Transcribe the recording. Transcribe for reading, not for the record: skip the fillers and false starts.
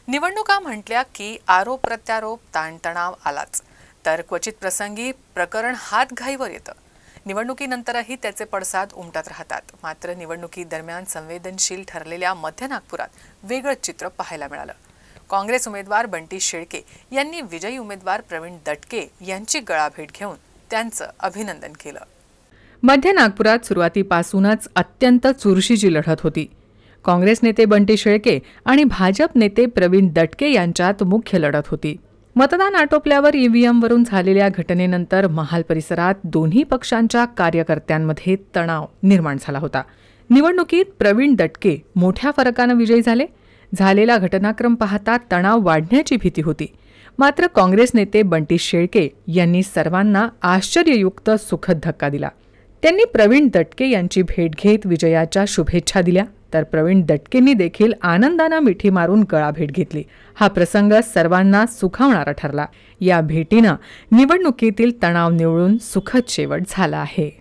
निवडणुका म्हटल्या की आरोप प्रत्यारोप ताणतणाव आलाच, तर क्वचित प्रसंगी प्रकरण हातघाईवर येतं. निवडणुकीनंतरही त्याचे पडसाद उमटत राहतात. मात्र निवडणुकीदरम्यान संवेदनशील ठरलेल्या मध्य नागपुरात वेगळंच चित्र पाहायला मिळालं. काँग्रेस उमेदवार बंटी शेळके यांनी विजयी उमेदवार प्रवीण दटके यांची गळाभेट घेऊन त्यांचं अभिनंदन केलं. मध्य नागपुरात सुरुवातीपासूनच अत्यंत चुरशीची लढत होती. काँग्रेस नेते बंटी शेळके आणि भाजप नेते प्रवीण दटके यांच्यात मुख्य लढत होती. मतदान आटोपल्यावर ईव्हीएमवरून झालेल्या घटनेनंतर महाल परिसरात दोन्ही पक्षांच्या कार्यकर्त्यांमध्ये तणाव निर्माण झाला होता. निवडणुकीत प्रवीण दटके मोठ्या फरकानं विजयी झाले. झालेला घटनाक्रम पाहता तणाव वाढण्याची भीती होती. मात्र काँग्रेस नेते बंटी शेळके यांनी सर्वांना आश्चर्ययुक्त सुखद धक्का दिला. त्यांनी प्रवीण दटके यांची भेट घेत विजयाच्या शुभेच्छा दिल्या, तर प्रवीण दटकेंनी देखील आनंदानं मिठी मारून गळाभेट घेतली. हा प्रसंग सर्वांना सुखावणारा ठरला. या भेटीनं निवडणुकीतील तणाव निवळून सुखद शेवट झाला आहे.